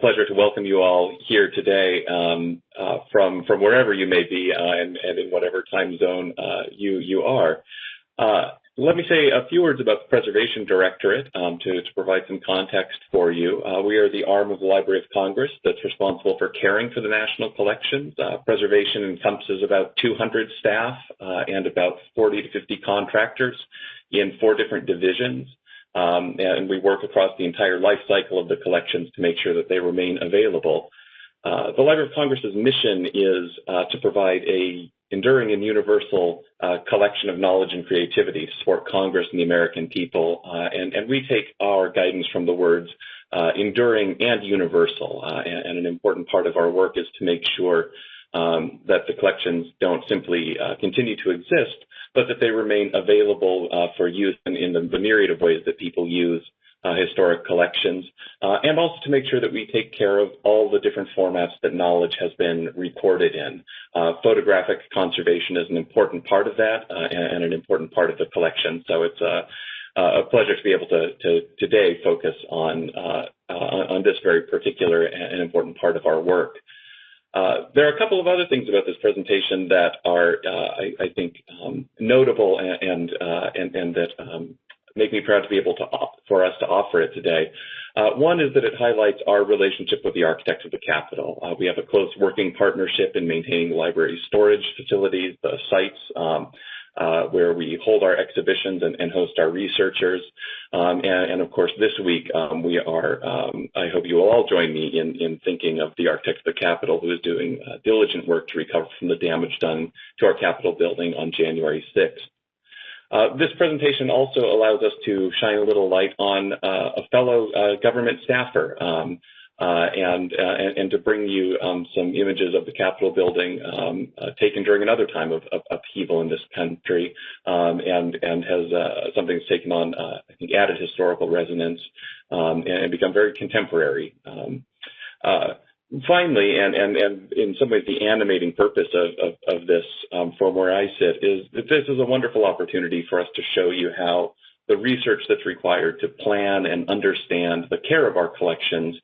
pleasure to welcome you all here today from wherever you may be and in whatever time zone you are. Let me say a few words about the Preservation Directorate to provide some context for you. We are the arm of the Library of Congress that's responsible for caring for the national collections. Preservation encompasses about 200 staff and about 40 to 50 contractors in 4 different divisions. And we work across the entire life cycle of the collections to make sure that they remain available. The Library of Congress's mission is to provide a enduring and universal collection of knowledge and creativity to support Congress and the American people. And we take our guidance from the words enduring and universal. And an important part of our work is to make sure that the collections don't simply continue to exist, but that they remain available for use in the myriad of ways that people use historic collections, and also to make sure that we take care of all the different formats that knowledge has been recorded in. Photographic conservation is an important part of that and an important part of the collection. So it's a pleasure to be able to today focus on this very particular and important part of our work. There are a couple of other things about this presentation that are, I think, notable and that make me proud to be able for us to offer it today. One is that it highlights our relationship with the architects of the Capitol. We have a close working partnership in maintaining the library's storage facilities, the sites where we hold our exhibitions and host our researchers. And of course, this week we are, I hope you will all join me in thinking of the architect of the Capitol, who is doing diligent work to recover from the damage done to our Capitol building on January 6th. This presentation also allows us to shine a little light on a fellow government staffer and to bring you some images of the Capitol building taken during another time of upheaval in this country, and has something that's taken on, I think, added historical resonance and become very contemporary. Finally, and in some ways the animating purpose of this from where I sit is that this is a wonderful opportunity for us to show you how the research that's required to plan and understand the care of our collections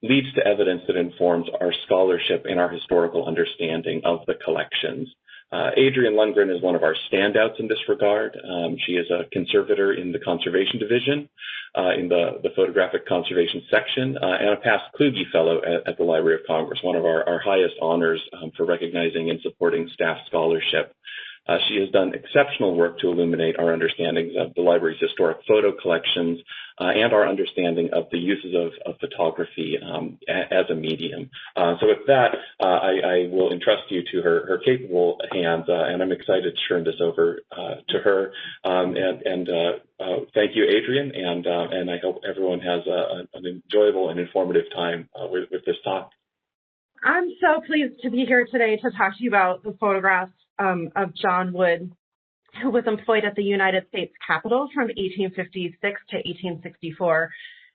leads to evidence that informs our scholarship and our historical understanding of the collections. Adrienne Lundgren is one of our standouts in this regard. She is a conservator in the Conservation Division, in the Photographic Conservation section, and a past Kluge Fellow at the Library of Congress, one of our highest honors for recognizing and supporting staff scholarship. She has done exceptional work to illuminate our understandings of the library's historic photo collections and our understanding of the uses of photography as a medium. So with that, I will entrust you to her capable hands, and I'm excited to turn this over to her. Thank you, Adrienne, and I hope everyone has an enjoyable and informative time with this talk. I'm so pleased to be here today to talk to you about the photographs of John Wood, who was employed at the United States Capitol from 1856 to 1864.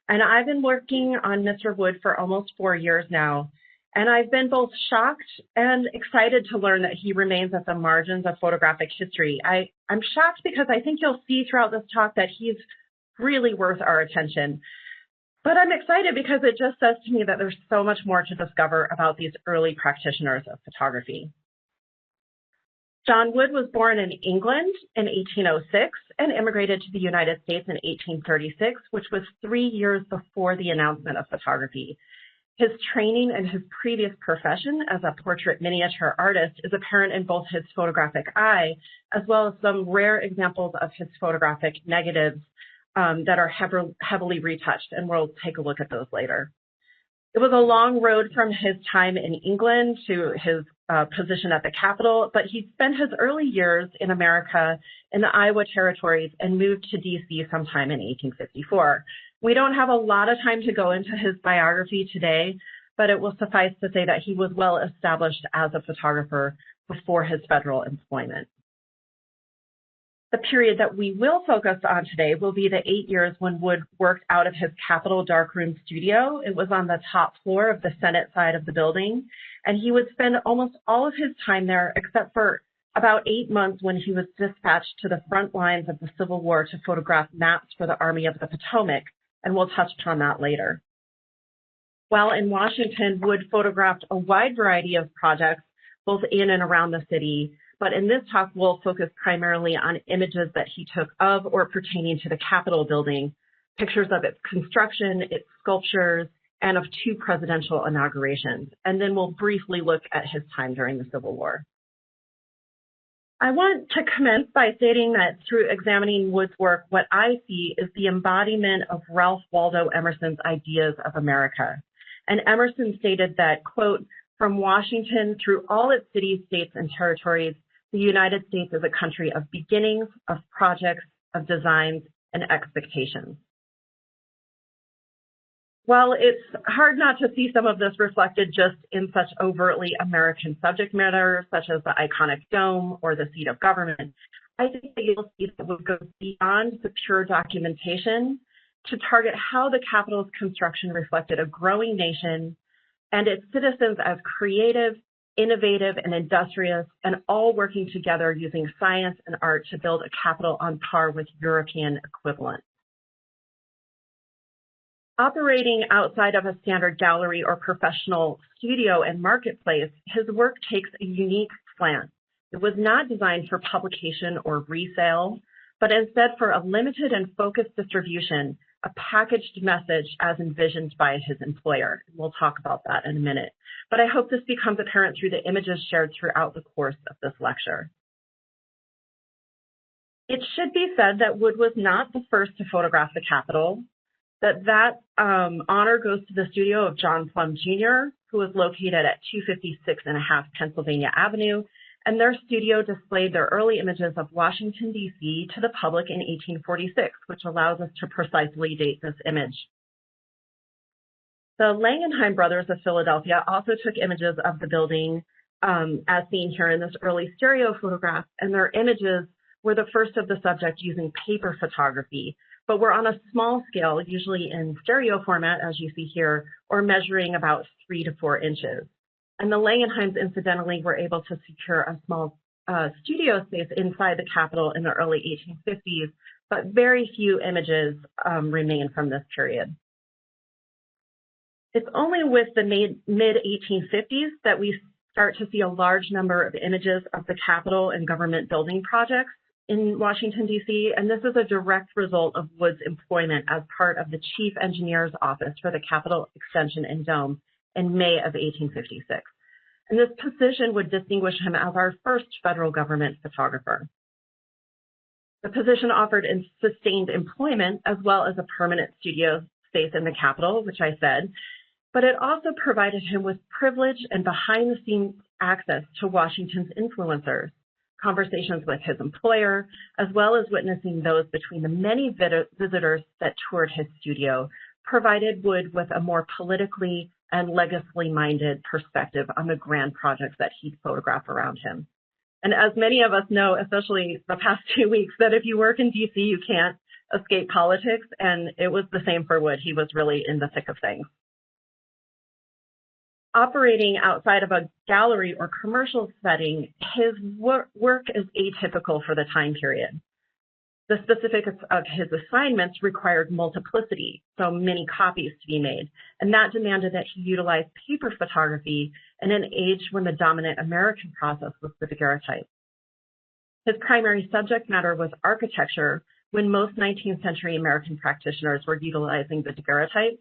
And I've been working on Mr. Wood for almost 4 years now. And I've been both shocked and excited to learn that he remains at the margins of photographic history. I'm shocked because I think you'll see throughout this talk that he's really worth our attention. But I'm excited because it just says to me that there's so much more to discover about these early practitioners of photography. John Wood was born in England in 1806 and immigrated to the United States in 1836, which was 3 years before the announcement of photography. His training and his previous profession as a portrait miniature artist is apparent in both his photographic eye, as well as some rare examples of his photographic negatives that are heavily retouched, and we'll take a look at those later. It was a long road from his time in England to his position at the Capitol, but he spent his early years in America in the Iowa territories and moved to D.C. sometime in 1854. We don't have a lot of time to go into his biography today, but it will suffice to say that he was well established as a photographer before his federal employment. The period that we will focus on today will be the 8 years when Wood worked out of his Capitol darkroom studio. It was on the top floor of the Senate side of the building, and he would spend almost all of his time there except for about 8 months when he was dispatched to the front lines of the Civil War to photograph maps for the Army of the Potomac, and we'll touch upon that later. While in Washington, Wood photographed a wide variety of projects, both in and around the city, but in this talk, we'll focus primarily on images that he took of or pertaining to the Capitol building, pictures of its construction, its sculptures, and of 2 presidential inaugurations. And then we'll briefly look at his time during the Civil War. I want to commence by stating that through examining Wood's work, what I see is the embodiment of Ralph Waldo Emerson's ideas of America. And Emerson stated that, quote, "From Washington through all its cities, states, and territories, the United States is a country of beginnings, of projects, of designs, and expectations." While it's hard not to see some of this reflected just in such overtly American subject matter, such as the iconic dome or the seat of government, I think that you'll see that Wood goes beyond the pure documentation to target how the Capitol's construction reflected a growing nation and its citizens as creative, innovative, and industrious, and all working together using science and art to build a Capitol on par with European equivalents. Operating outside of a standard gallery or professional studio and marketplace, his work takes a unique slant. It was not designed for publication or resale, but instead for a limited and focused distribution, a packaged message as envisioned by his employer. We'll talk about that in a minute. But I hope this becomes apparent through the images shared throughout the course of this lecture. It should be said that Wood was not the first to photograph the Capitol. That honor goes to the studio of John Plumb Jr., who was located at 256.5 Pennsylvania Avenue, and their studio displayed their early images of Washington, D.C. to the public in 1846, which allows us to precisely date this image. The Langenheim brothers of Philadelphia also took images of the building, as seen here in this early stereo photograph, and their images were the first of the subject using paper photography, but were on a small scale, usually in stereo format, as you see here, or measuring about 3 to 4 inches. And the Langenheims, incidentally, were able to secure a small studio space inside the Capitol in the early 1850s, but very few images remain from this period. It's only with the mid-1850s that we start to see a large number of images of the Capitol and government building projects in Washington, D.C., and this is a direct result of Wood's employment as part of the Chief Engineer's Office for the Capitol Extension and Dome in May of 1856. And this position would distinguish him as our first federal government photographer. The position offered sustained employment as well as a permanent studio space in the Capitol, which I said, but it also provided him with privilege and behind-the-scenes access to Washington's influencers, conversations with his employer, as well as witnessing those between the many visitors that toured his studio, provided Wood with a more politically and legacy-minded perspective on the grand projects that he'd photograph around him. And as many of us know, especially the past 2 weeks, that if you work in DC, you can't escape politics, and it was the same for Wood. He was really in the thick of things. Operating outside of a gallery or commercial setting, his work is atypical for the time period. The specifics of his assignments required multiplicity, so many copies to be made, and that demanded that he utilize paper photography in an age when the dominant American process was the daguerreotype. His primary subject matter was architecture, when most 19th century American practitioners were utilizing the daguerreotype,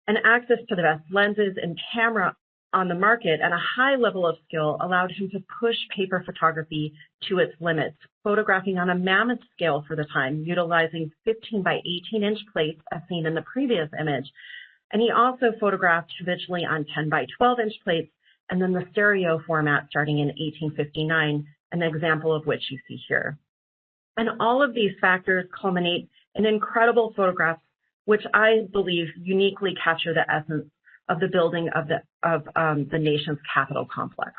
and access to the best lenses and camera on the market and a high level of skill allowed him to push paper photography to its limits, photographing on a mammoth scale for the time, utilizing 15 by 18 inch plates as seen in the previous image. And he also photographed visually on 10 by 12 inch plates, and then the stereo format starting in 1859, an example of which you see here. And all of these factors culminate in incredible photographs, which I believe uniquely capture the essence of the building of the nation's Capitol complex.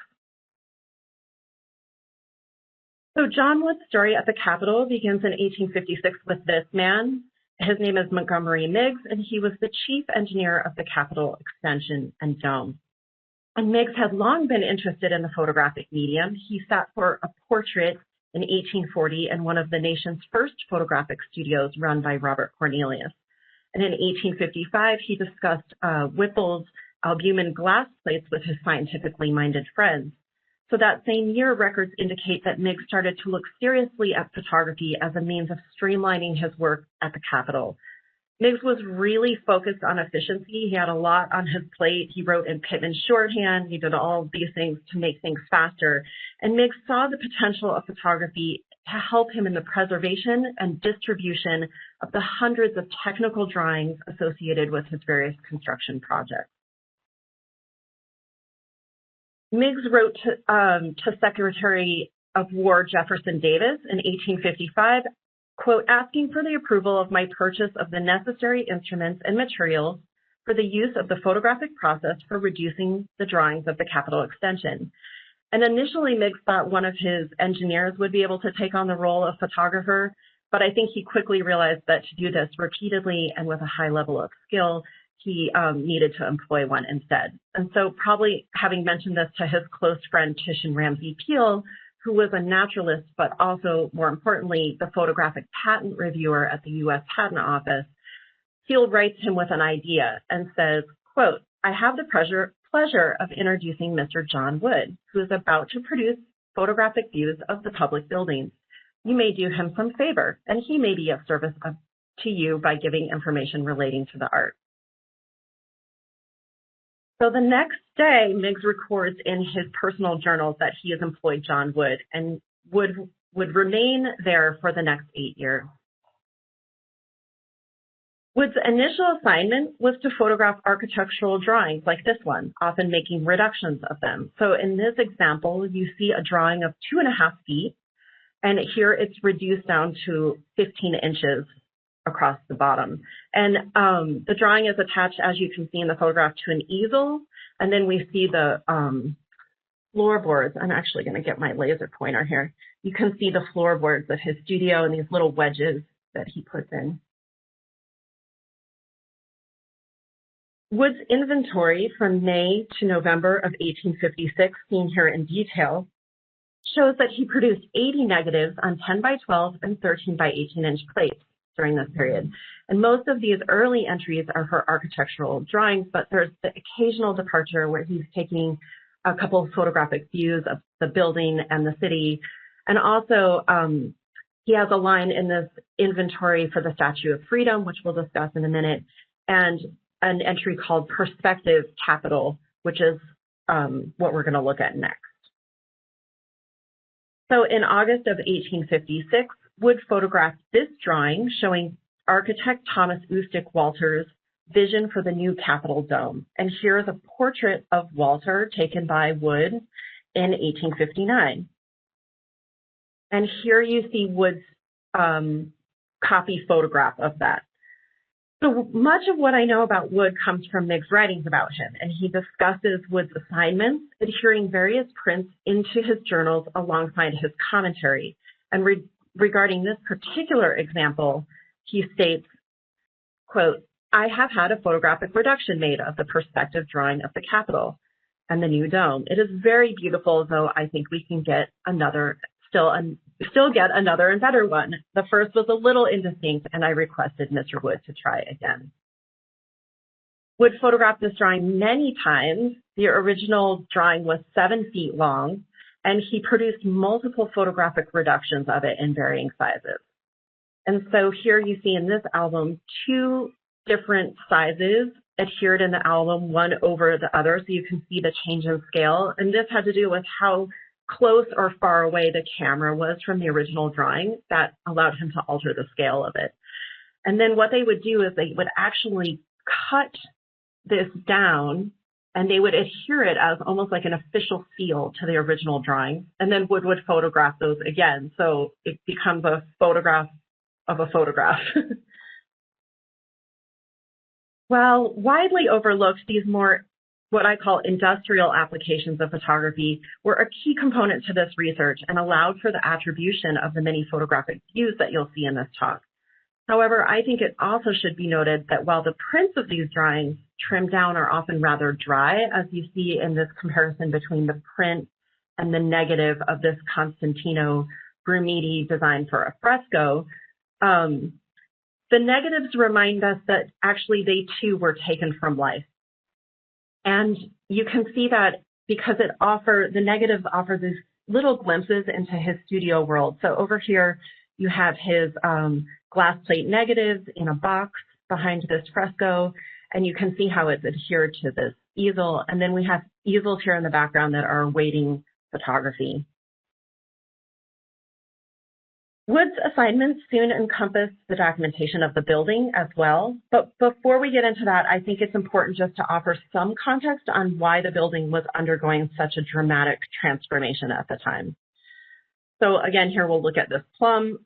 So John Wood's story at the Capitol begins in 1856 with this man. His name is Montgomery Meigs, and he was the chief engineer of the Capitol Extension and Dome. And Meigs had long been interested in the photographic medium. He sat for a portrait in 1840 in one of the nation's first photographic studios run by Robert Cornelius. And in 1855, he discussed Whipple's albumen glass plates with his scientifically minded friends. So that same year, records indicate that Meigs started to look seriously at photography as a means of streamlining his work at the Capitol. Meigs was really focused on efficiency. He had a lot on his plate. He wrote in Pitman shorthand. He did all these things to make things faster. And Meigs saw the potential of photography to help him in the preservation and distribution of the hundreds of technical drawings associated with his various construction projects. Meigs wrote to Secretary of War Jefferson Davis in 1855, quote, asking for the approval of my purchase of the necessary instruments and materials for the use of the photographic process for reducing the drawings of the Capitol extension. And initially, Meigs thought one of his engineers would be able to take on the role of photographer, but I think he quickly realized that to do this repeatedly and with a high level of skill, he needed to employ one instead. And so probably having mentioned this to his close friend Titian Ramsey Peale, who was a naturalist, but also, more importantly, the photographic patent reviewer at the U.S. Patent Office, Peale writes him with an idea and says, quote, I have the pleasure of introducing Mr. John Wood, who is about to produce photographic views of the public buildings. You may do him some favor, and he may be of service to you by giving information relating to the art. So the next day, Meigs records in his personal journals that he has employed John Wood and would remain there for the next 8 years. Wood's initial assignment was to photograph architectural drawings like this one, often making reductions of them. So in this example, you see a drawing of 2.5 feet, and here it's reduced down to 15 inches across the bottom. And the drawing is attached, as you can see in the photograph, to an easel. And then we see the floorboards. I'm actually going to get my laser pointer here. You can see the floorboards of his studio and these little wedges that he puts in. Wood's inventory from May to November of 1856, seen here in detail, shows that he produced 80 negatives on 10 by 12 and 13 by 18 inch plates during this period. And most of these early entries are for architectural drawings, but there's the occasional departure where he's taking a couple of photographic views of the building and the city. And also, he has a line in this inventory for the Statue of Freedom, which we'll discuss in a minute, and an entry called Perspective Capitol, which is what we're going to look at next. So in August of 1856, Wood photographed this drawing showing architect Thomas Ustick Walter's vision for the new Capitol dome. And here is a portrait of Walter taken by Wood in 1859. And here you see Wood's copy photograph of that. So much of what I know about Wood comes from Meigs' writings about him, and he discusses Wood's assignments, adhering various prints into his journals alongside his commentary. And regarding this particular example, he states, quote, I have had a photographic reduction made of the perspective drawing of the Capitol and the new dome. It is very beautiful, though I think we can get another, still get another and better one. The first was a little indistinct, and I requested Mr. Wood to try again. Wood photographed this drawing many times. The original drawing was 7 feet long, and he produced multiple photographic reductions of it in varying sizes. And so here you see in this album 2 different sizes adhered in the album, one over the other, so you can see the change in scale. And this had to do with how close or far away the camera was from the original drawing. That allowed him to alter the scale of it. And then what they would do is they would actually cut this down, and they would adhere it as almost like an official seal to the original drawing. And then Wood would photograph those again. So it becomes a photograph of a photograph. While widely overlooked, these more what I call industrial applications of photography were a key component to this research and allowed for the attribution of the many photographic views that you'll see in this talk. However, I think it also should be noted that while the prints of these drawings trimmed down are often rather dry, as you see in this comparison between the print and the negative of this Constantino Brumidi design for a fresco, The negatives remind us that actually they too were taken from life. And you can see that because the negatives offer these little glimpses into his studio world. So over here, you have his glass plate negatives in a box behind this fresco, and you can see how it's adhered to this easel. And then we have easels here in the background that are awaiting photography. Wood's assignments soon encompassed the documentation of the building as well. But before we get into that, I think it's important just to offer some context on why the building was undergoing such a dramatic transformation at the time. So again, here we'll look at this plum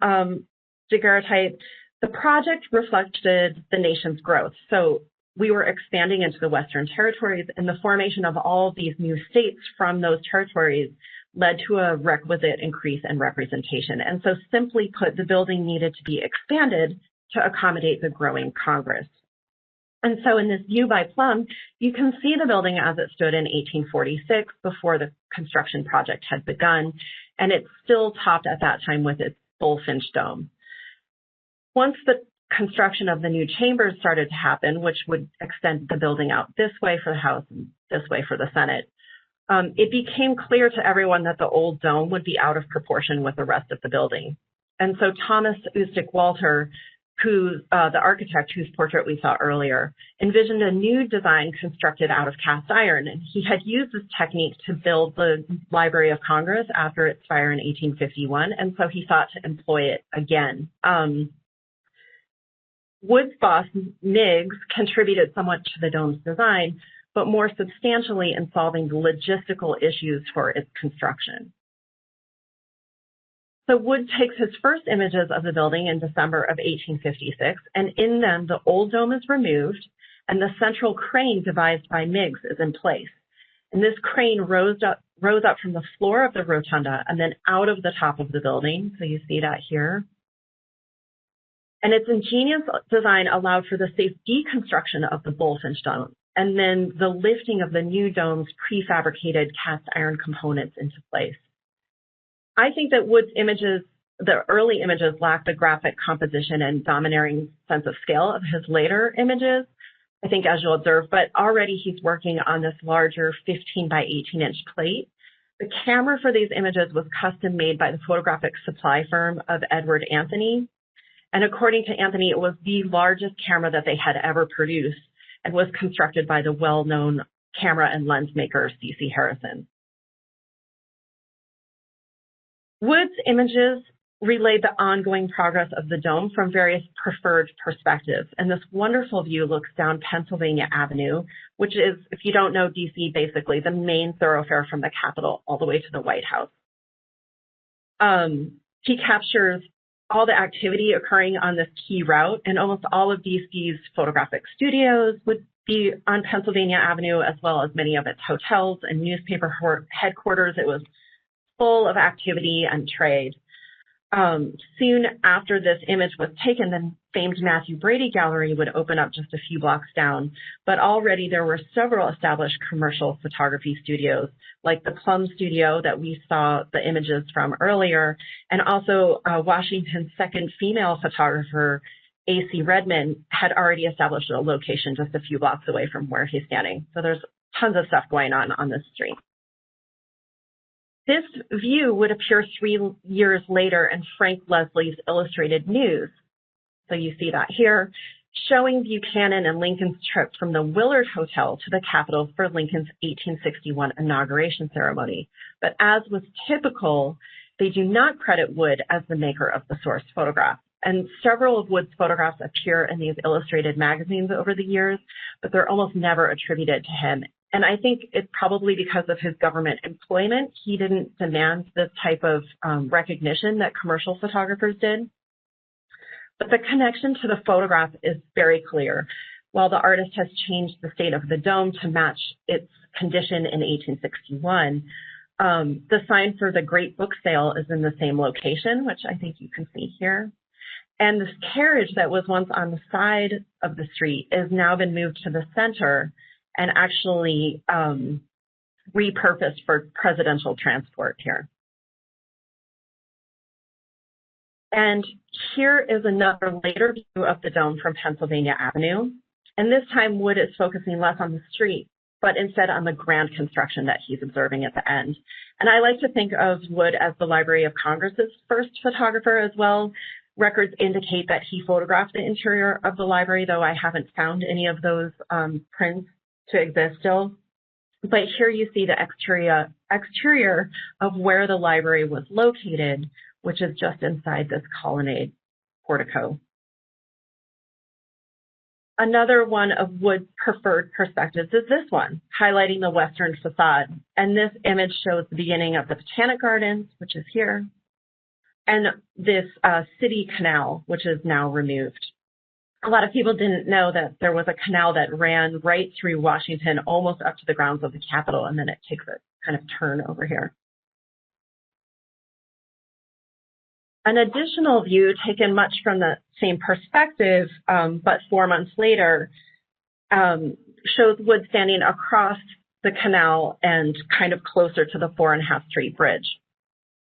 daguerreotype. The project reflected the nation's growth. So we were expanding into the Western territories, and the formation of all these new states from those territories led to a requisite increase in representation. And so simply put, the building needed to be expanded to accommodate the growing Congress. And so in this view by Plum, you can see the building as it stood in 1846 before the construction project had begun, and it's still topped at that time with its bullfinch dome. Once the construction of the new chambers started to happen, which would extend the building out this way for the House and this way for the Senate, it became clear to everyone that the old dome would be out of proportion with the rest of the building. And so Thomas Ustick Walter, the architect whose portrait we saw earlier, envisioned a new design constructed out of cast iron. And he had used this technique to build the Library of Congress after its fire in 1851. And so he thought to employ it again. Wood's boss, Miggs, contributed somewhat to the dome's design, but more substantially in solving the logistical issues for its construction. So Wood takes his first images of the building in December of 1856, and in them the old dome is removed and the central crane devised by Miggs is in place. And this crane rose up from the floor of the rotunda and then out of the top of the building. So you see that here. And its ingenious design allowed for the safe deconstruction of the bullfinch dome, and then the lifting of the new dome's prefabricated cast iron components into place. I think that Wood's images, the early images, lack the graphic composition and domineering sense of scale of his later images, I think, as you'll observe, but already he's working on this larger 15 by 18 inch plate. The camera for these images was custom made by the photographic supply firm of Edward Anthony. And according to Anthony, it was the largest camera that they had ever produced and was constructed by the well-known camera and lens maker, C.C. Harrison. Wood's images relayed the ongoing progress of the dome from various preferred perspectives. And this wonderful view looks down Pennsylvania Avenue, which is, if you don't know DC, basically the main thoroughfare from the Capitol all the way to the White House. He captures all the activity occurring on this key route, and almost all of DC's photographic studios would be on Pennsylvania Avenue, as well as many of its hotels and newspaper headquarters. It was full of activity and trade. Soon after this image was taken, the famed Matthew Brady Gallery would open up just a few blocks down, but already there were several established commercial photography studios, like the Plum Studio that we saw the images from earlier, and also Washington's second female photographer, A.C. Redmond, had already established a location just a few blocks away from where he's standing. So there's tons of stuff going on this street. This view would appear 3 years later in Frank Leslie's Illustrated News. So you see that here, showing Buchanan and Lincoln's trip from the Willard Hotel to the Capitol for Lincoln's 1861 inauguration ceremony. But as was typical, they do not credit Wood as the maker of the source photograph. And several of Wood's photographs appear in these illustrated magazines over the years, but they're almost never attributed to him. And I think it's probably because of his government employment. He didn't demand this type of recognition that commercial photographers did. But the connection to the photograph is very clear. While the artist has changed the state of the dome to match its condition in 1861, the sign for the Great Book Sale is in the same location, which I think you can see here. And this carriage that was once on the side of the street has now been moved to the center and actually repurposed for presidential transport here. And here is another later view of the dome from Pennsylvania Avenue. And this time Wood is focusing less on the street, but instead on the grand construction that he's observing at the end. And I like to think of Wood as the Library of Congress's first photographer as well. Records indicate that he photographed the interior of the library, though I haven't found any of those prints to exist still. But here you see the exterior of where the library was located, which is just inside this colonnade portico. Another one of Wood's preferred perspectives is this one, highlighting the western facade. And this image shows the beginning of the Botanic Gardens, which is here, and this city canal, which is now removed. A lot of people didn't know that there was a canal that ran right through Washington, almost up to the grounds of the Capitol, and then it takes a kind of turn over here. An additional view, taken much from the same perspective, but 4 months later, shows Wood standing across the canal and kind of closer to the 4.5 Street Bridge.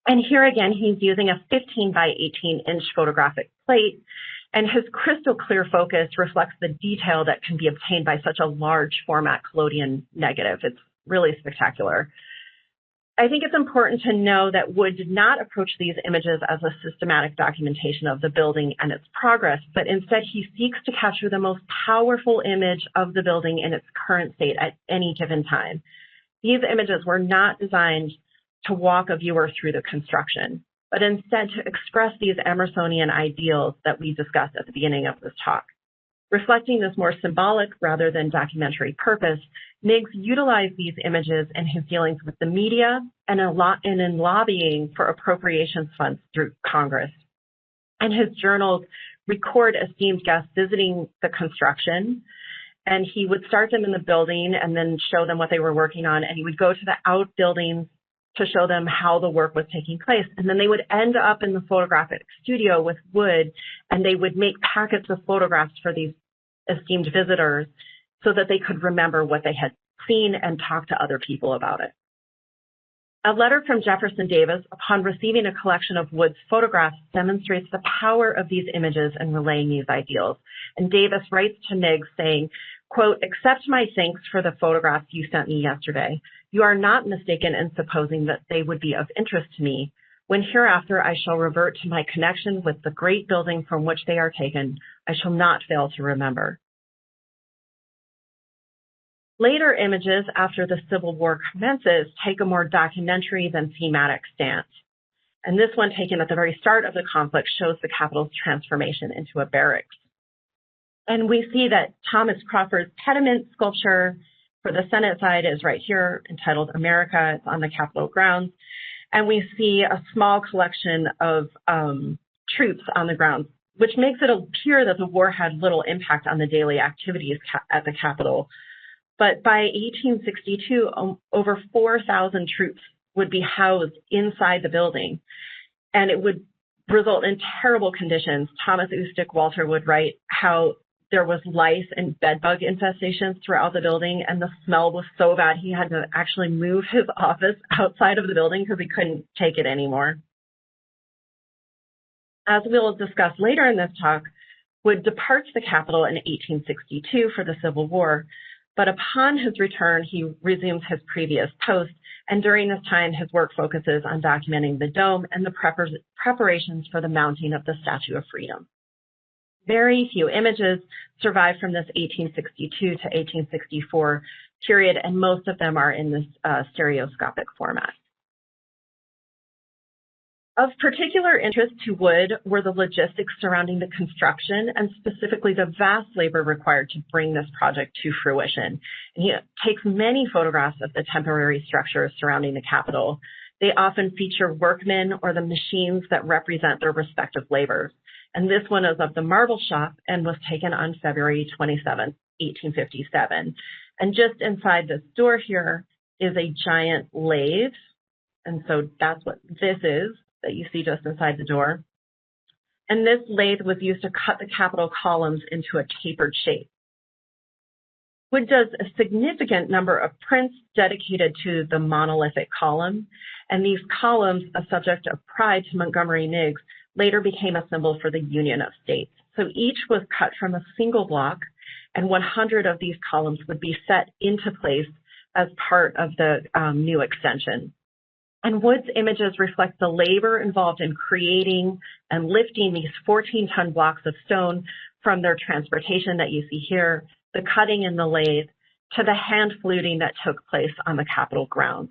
And here again, he's using a 15 by 18 inch photographic plate, and his crystal clear focus reflects the detail that can be obtained by such a large format collodion negative. It's really spectacular. I think it's important to know that Wood did not approach these images as a systematic documentation of the building and its progress, but instead he seeks to capture the most powerful image of the building in its current state at any given time. These images were not designed to walk a viewer through the construction, but instead to express these Emersonian ideals that we discussed at the beginning of this talk. Reflecting this more symbolic rather than documentary purpose, Miggs utilized these images in his dealings with the media and in lobbying for appropriations funds through Congress. And his journals record esteemed guests visiting the construction, and he would start them in the building and then show them what they were working on, and he would go to the outbuildings to show them how the work was taking place. And then they would end up in the photographic studio with Wood, and they would make packets of photographs for these esteemed visitors so that they could remember what they had seen and talk to other people about it. A letter from Jefferson Davis upon receiving a collection of Wood's photographs demonstrates the power of these images in relaying these ideals. And Davis writes to Miggs saying, quote, "Accept my thanks for the photographs you sent me yesterday. You are not mistaken in supposing that they would be of interest to me. When hereafter I shall revert to my connection with the great building from which they are taken, I shall not fail to remember." Later images after the Civil War commences take a more documentary than thematic stance. And this one, taken at the very start of the conflict, shows the Capitol's transformation into a barracks. And we see that Thomas Crawford's pediment sculpture for the Senate side is right here, entitled America. It's on the Capitol grounds. And we see a small collection of troops on the grounds, which makes it appear that the war had little impact on the daily activities at the Capitol. But by 1862, over 4,000 troops would be housed inside the building, and it would result in terrible conditions. Thomas Ustick Walter would write how there was lice and bedbug infestations throughout the building, and the smell was so bad he had to actually move his office outside of the building because he couldn't take it anymore. As we'll discuss later in this talk, Wood departs the Capitol in 1862 for the Civil War, but upon his return, he resumes his previous post, and during this time, his work focuses on documenting the dome and the preparations for the mounting of the Statue of Freedom. Very few images survive from this 1862 to 1864 period, and most of them are in this stereoscopic format. Of particular interest to Wood were the logistics surrounding the construction, and specifically the vast labor required to bring this project to fruition. And he takes many photographs of the temporary structures surrounding the Capitol. They often feature workmen or the machines that represent their respective labors. And this one is of the marble shop and was taken on February 27, 1857. And just inside this door here is a giant lathe. And so that's what this is that you see just inside the door. And this lathe was used to cut the Capitol columns into a tapered shape. Wood does a significant number of prints dedicated to the monolithic column, and these columns, a subject of pride to Montgomery Miggs, later became a symbol for the Union of States. So each was cut from a single block, and 100 of these columns would be set into place as part of the new extension. And Wood's images reflect the labor involved in creating and lifting these 14-ton blocks of stone from their transportation that you see here, the cutting in the lathe, to the hand fluting that took place on the Capitol grounds.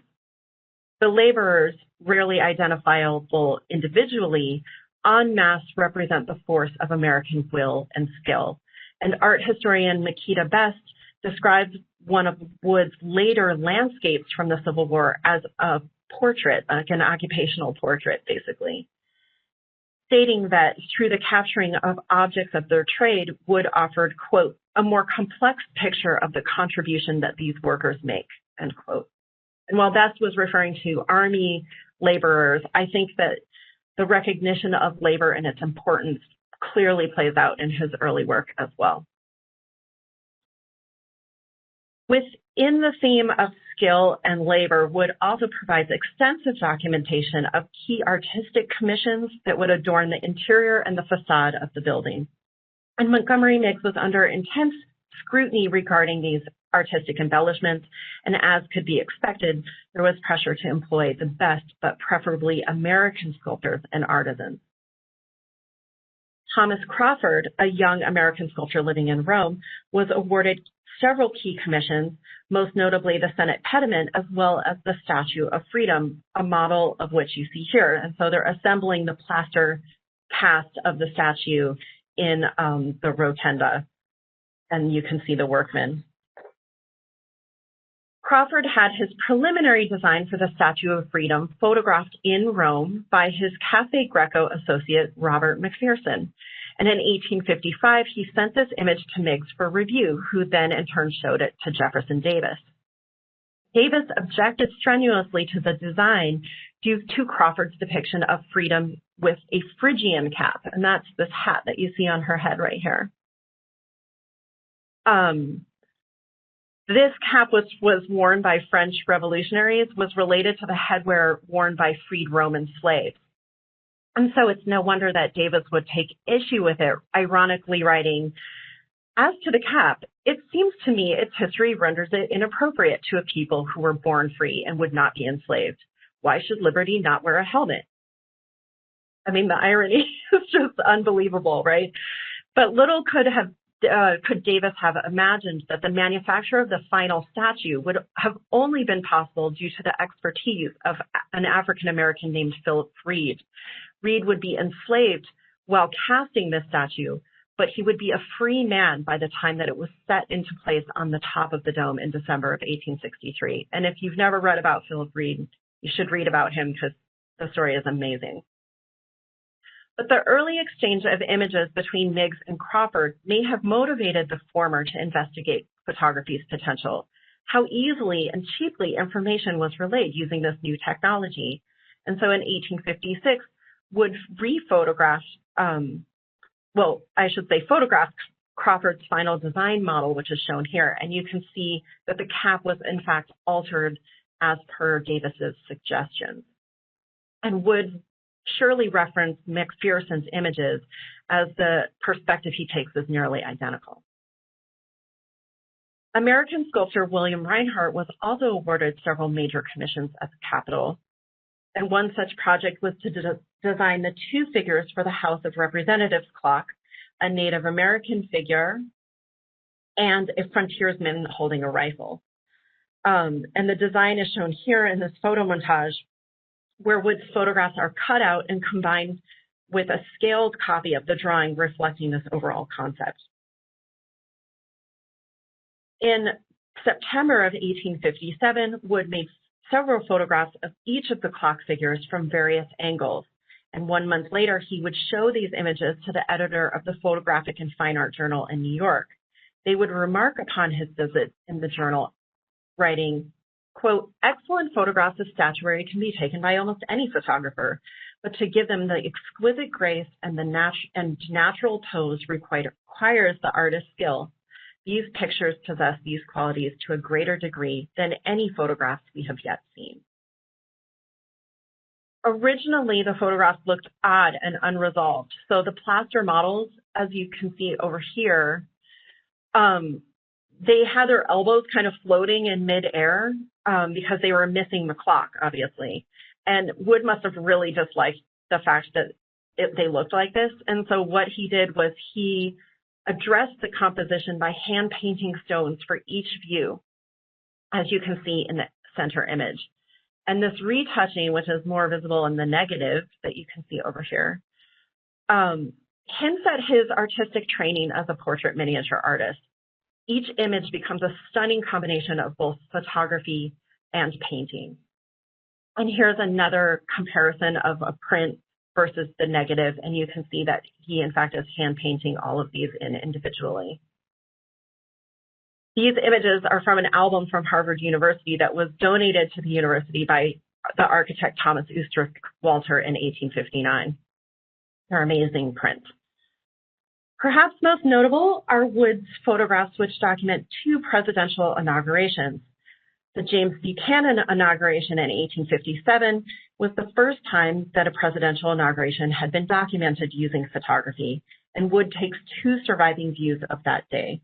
The laborers, rarely identifiable individually, en masse represent the force of American will and skill. And art historian Makita Best describes one of Wood's later landscapes from the Civil War as a portrait, like an occupational portrait, basically, stating that through the capturing of objects of their trade, Wood offered, quote, a more complex picture of the contribution that these workers make, end quote. And while Best was referring to Army laborers, I think that the recognition of labor and its importance clearly plays out in his early work as well. Within the theme of skill and labor, Wood also provides extensive documentation of key artistic commissions that would adorn the interior and the facade of the building. And Montgomery Meigs was under intense scrutiny regarding these artistic embellishments, and as could be expected, there was pressure to employ the best, but preferably American sculptors and artisans. Thomas Crawford, a young American sculptor living in Rome, was awarded several key commissions, most notably the Senate pediment, as well as the Statue of Freedom, a model of which you see here. And so they're assembling the plaster cast of the statue in the rotunda, and you can see the workmen. Crawford had his preliminary design for the Statue of Freedom photographed in Rome by his Cafe Greco associate, Robert McPherson. And in 1855, he sent this image to Meigs for review, who then in turn showed it to Jefferson Davis. Davis objected strenuously to the design due to Crawford's depiction of freedom with a Phrygian cap, and that's this hat that you see on her head right here. This cap, which was worn by French revolutionaries, was related to the headwear worn by freed Roman slaves. And so it's no wonder that Davis would take issue with it, ironically writing, as to the cap, it seems to me its history renders it inappropriate to a people who were born free and would not be enslaved. Why should liberty not wear a helmet? I mean, the irony is just unbelievable, right? But little could Davis have imagined that the manufacture of the final statue would have only been possible due to the expertise of an African-American named Philip Reed. Reed would be enslaved while casting this statue, but he would be a free man by the time that it was set into place on the top of the dome in December of 1863. And if you've never read about Philip Reed, you should read about him because the story is amazing. But the early exchange of images between Meigs and Crawford may have motivated the former to investigate photography's potential, how easily and cheaply information was relayed using this new technology. And so in 1856, Wood photographed Crawford's final design model, which is shown here. And you can see that the cap was in fact altered as per Davis's suggestions. And Wood surely referenced McPherson's images, as the perspective he takes is nearly identical. American sculptor William Reinhardt was also awarded several major commissions at the Capitol. And one such project was to design the two figures for the House of Representatives clock, a Native American figure and a frontiersman holding a rifle. And the design is shown here in this photo montage, where Wood's photographs are cut out and combined with a scaled copy of the drawing reflecting this overall concept. In September of 1857, Wood made several photographs of each of the clock figures from various angles. And 1 month later, he would show these images to the editor of the Photographic and Fine Art Journal in New York. They would remark upon his visit in the journal, writing, quote, excellent photographs of statuary can be taken by almost any photographer, but to give them the exquisite grace and the natural pose requires the artist's skill. These pictures possess these qualities to a greater degree than any photographs we have yet seen. Originally, the photographs looked odd and unresolved. So the plaster models, as you can see over here, they had their elbows kind of floating in midair because they were missing the clock, obviously. And Wood must have really disliked the fact that they looked like this. And so what he did was he addressed the composition by hand painting stones for each view, as you can see in the center image. And this retouching, which is more visible in the negative that you can see over here, hints at his artistic training as a portrait miniature artist. Each image becomes a stunning combination of both photography and painting. And here's another comparison of a print versus the negative, and you can see that he, in fact, is hand painting all of these in individually. These images are from an album from Harvard University that was donated to the university by the architect Thomas Oosterich Walter in 1859. They're amazing prints. Perhaps most notable are Wood's photographs, which document two presidential inaugurations. The James Buchanan inauguration in 1857 was the first time that a presidential inauguration had been documented using photography, and Wood takes two surviving views of that day.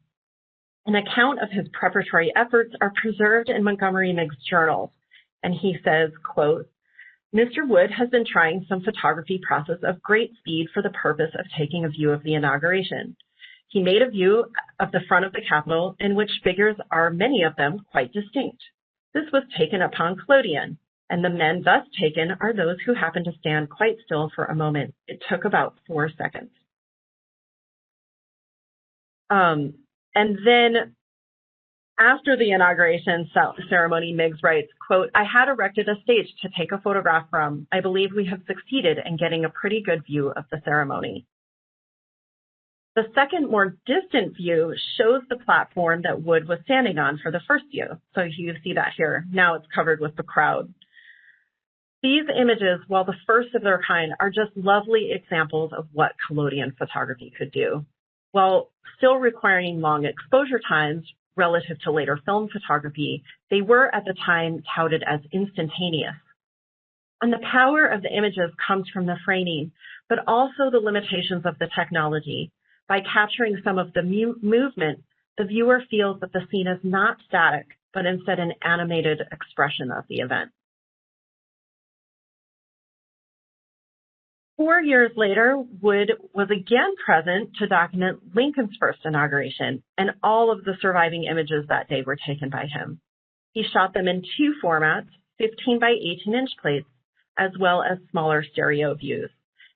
An account of his preparatory efforts are preserved in Montgomery Meigs' journals, and he says, quote, "Mr. Wood has been trying some photography process of great speed for the purpose of taking a view of the inauguration. He made a view of the front of the Capitol in which figures are, many of them, quite distinct. This was taken upon collodion, and the men thus taken are those who happened to stand quite still for a moment. It took about 4 seconds." And then after the inauguration ceremony, Meigs writes, quote, "I had erected a stage to take a photograph from. I believe we have succeeded in getting a pretty good view of the ceremony." The second, more distant view shows the platform that Wood was standing on for the first view. So you see that here. Now it's covered with the crowd. These images, while the first of their kind, are just lovely examples of what collodion photography could do. While still requiring long exposure times relative to later film photography, they were at the time touted as instantaneous. And the power of the images comes from the framing, but also the limitations of the technology. By capturing some of the movement, the viewer feels that the scene is not static, but instead an animated expression of the event. 4 years later, Wood was again present to document Lincoln's first inauguration, and all of the surviving images that day were taken by him. He shot them in two formats, 15 by 18-inch plates, as well as smaller stereo views.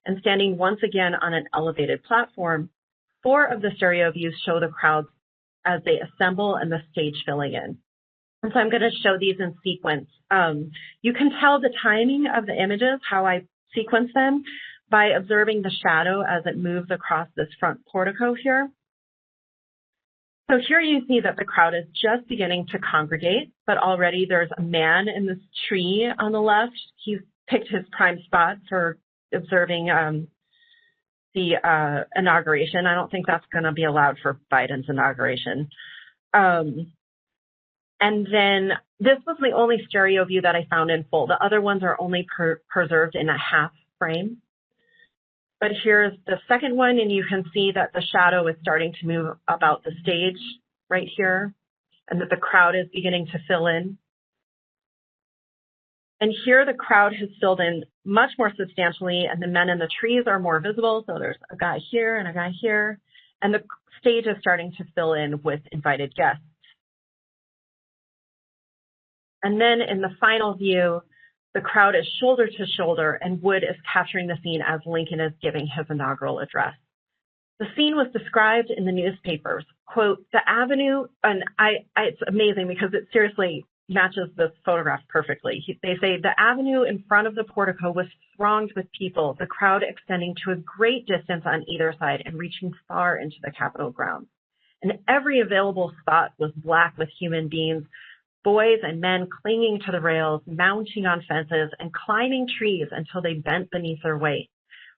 And standing once again on an elevated platform, 4 of the stereo views show the crowds as they assemble and the stage filling in. And so I'm going to show these in sequence. You can tell the timing of the images, how I sequence them, by observing the shadow as it moves across this front portico here. So here you see that the crowd is just beginning to congregate, but already there's a man in this tree on the left. He's picked his prime spot for observing the inauguration. I don't think that's going to be allowed for Biden's inauguration. And then this was the only stereo view that I found in full. The other ones are only preserved in a half frame. But here's the second one, and you can see that the shadow is starting to move about the stage right here, and that the crowd is beginning to fill in. And here the crowd has filled in much more substantially, and the men in the trees are more visible. So there's a guy here and a guy here, and the stage is starting to fill in with invited guests. And then in the final view, the crowd is shoulder to shoulder, and Wood is capturing the scene as Lincoln is giving his inaugural address. The scene was described in the newspapers, quote, "The avenue," and it's amazing because it seriously matches this photograph perfectly. They say, "The avenue in front of the portico was thronged with people, the crowd extending to a great distance on either side and reaching far into the Capitol grounds. And every available spot was black with human beings, boys and men clinging to the rails, mounting on fences, and climbing trees until they bent beneath their weight.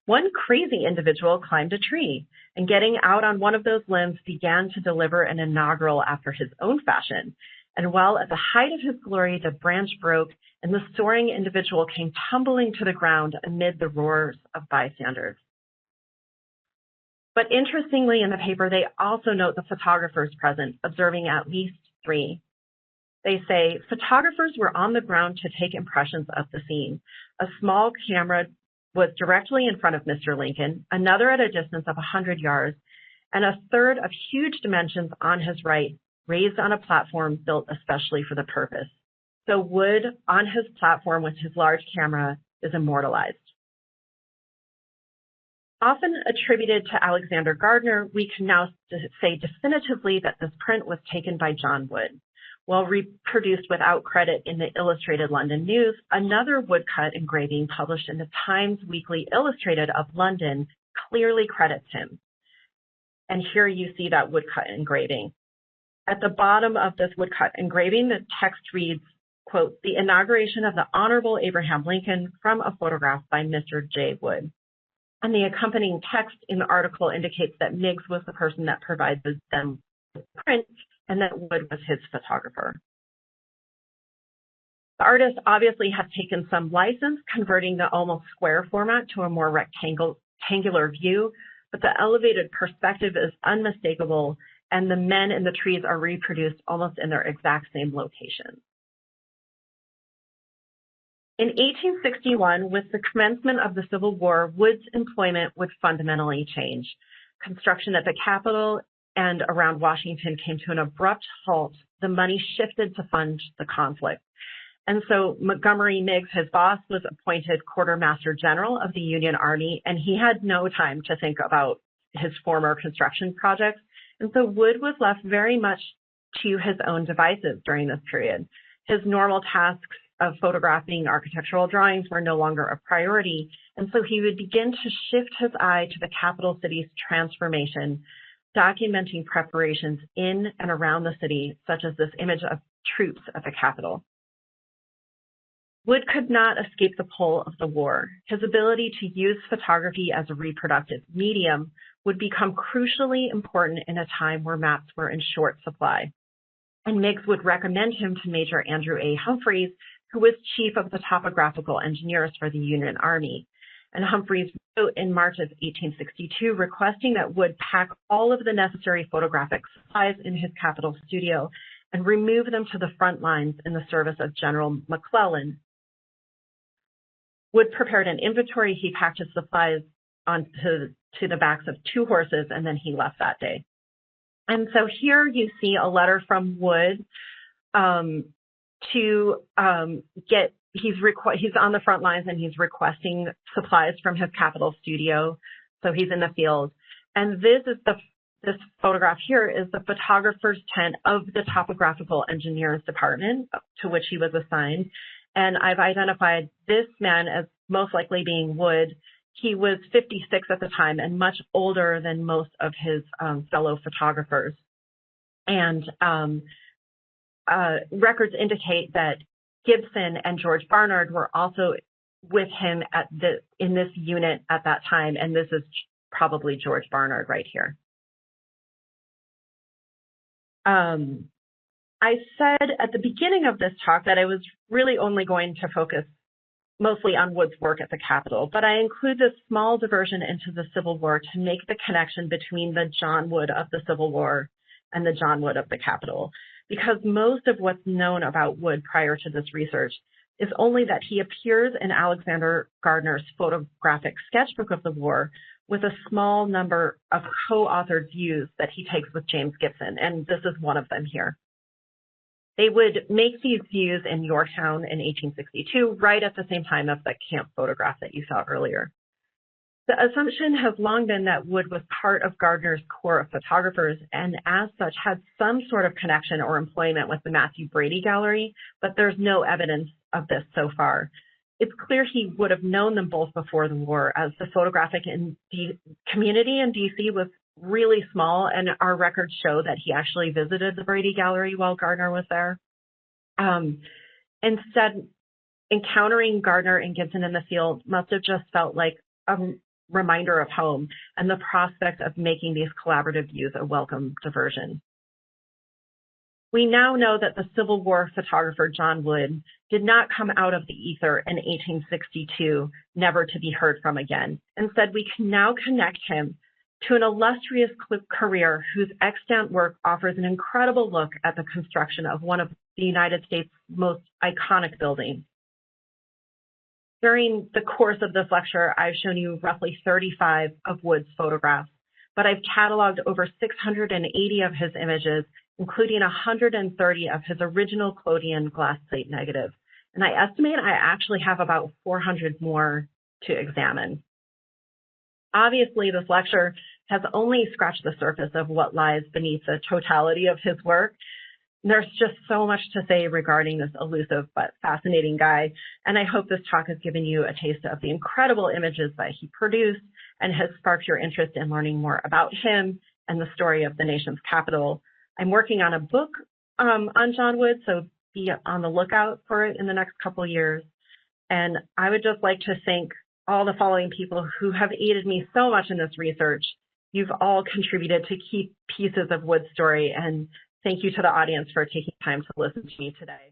One crazy individual climbed a tree, and getting out on one of those limbs began to deliver an inaugural after his own fashion. And while at the height of his glory, the branch broke and the soaring individual came tumbling to the ground amid the roars of bystanders. But interestingly, in the paper, they also note the photographers present, observing at least 3. They say, photographers were on the ground to take impressions of the scene. A small camera was directly in front of Mr. Lincoln, another at a distance of 100 yards, and a third of huge dimensions on his right, raised on a platform built especially for the purpose. So Wood on his platform with his large camera is immortalized. Often attributed to Alexander Gardner, we can now say definitively that this print was taken by John Wood. While reproduced without credit in the Illustrated London News, another woodcut engraving published in the Times Weekly Illustrated of London clearly credits him. And here you see that woodcut engraving. At the bottom of this woodcut engraving, the text reads, quote, "The inauguration of the Honorable Abraham Lincoln from a photograph by Mr. J. Wood." And the accompanying text in the article indicates that Miggs was the person that provided them with the print and that Wood was his photographer. The artist obviously has taken some license, converting the almost square format to a more rectangular view, but the elevated perspective is unmistakable, and the men in the trees are reproduced almost in their exact same location. In 1861, with the commencement of the Civil War, Wood's employment would fundamentally change. Construction at the Capitol and around Washington came to an abrupt halt. The money shifted to fund the conflict. And so Montgomery Miggs, his boss, was appointed Quartermaster General of the Union Army, and he had no time to think about his former construction projects. And so Wood was left very much to his own devices during this period. His normal tasks of photographing architectural drawings were no longer a priority, and so he would begin to shift his eye to the capital city's transformation, documenting preparations in and around the city, such as this image of troops at the Capitol. Wood could not escape the pull of the war. His ability to use photography as a reproductive medium would become crucially important in a time where maps were in short supply. And Miggs would recommend him to Major Andrew A. Humphreys, who was chief of the topographical engineers for the Union Army. And Humphreys wrote in March of 1862 requesting that Wood pack all of the necessary photographic supplies in his Capitol studio and remove them to the front lines in the service of General McClellan. Wood prepared an inventory. He packed his supplies onto the backs of 2 horses, and then he left that day. And so here you see a letter from Wood he's on the front lines and he's requesting supplies from his Capitol studio. So he's in the field. And this photograph here is the photographer's tent of the topographical engineers department to which he was assigned. And I've identified this man as most likely being Wood. He was 56 at the time and much older than most of his fellow photographers. And records indicate that Gibson and George Barnard were also with him in this unit at that time, and this is probably George Barnard right here. I said at the beginning of this talk that I was really only going to focus mostly on Wood's work at the Capitol, but I include this small diversion into the Civil War to make the connection between the John Wood of the Civil War and the John Wood of the Capitol, because most of what's known about Wood prior to this research is only that he appears in Alexander Gardner's photographic sketchbook of the war with a small number of co-authored views that he takes with James Gibson, and this is one of them here. They would make these views in Yorktown in 1862, right at the same time of the camp photograph that you saw earlier. The assumption has long been that Wood was part of Gardner's corps of photographers and as such had some sort of connection or employment with the Matthew Brady Gallery, but there's no evidence of this so far. It's clear he would have known them both before the war, as the photographic community in DC was really small, and our records show that he actually visited the Brady Gallery while Gardner was there. Instead, encountering Gardner and Gibson in the field must have just felt like a reminder of home and the prospect of making these collaborative views a welcome diversion. We now know that the Civil War photographer John Wood did not come out of the ether in 1862, never to be heard from again. Instead, we can now connect him to an illustrious career whose extant work offers an incredible look at the construction of one of the United States' most iconic buildings. During the course of this lecture, I've shown you roughly 35 of Wood's photographs, but I've cataloged over 680 of his images, including 130 of his original collodion glass plate negatives. And I estimate I actually have about 400 more to examine. Obviously, this lecture has only scratched the surface of what lies beneath the totality of his work. There's just so much to say regarding this elusive but fascinating guy, and I hope this talk has given you a taste of the incredible images that he produced and has sparked your interest in learning more about him and the story of the nation's capital. I'm working on a book on John Wood, so be on the lookout for it in the next couple of years. And I would just like to thank all the following people who have aided me so much in this research. You've all contributed to key pieces of Wood's story, and thank you to the audience for taking time to listen to me today.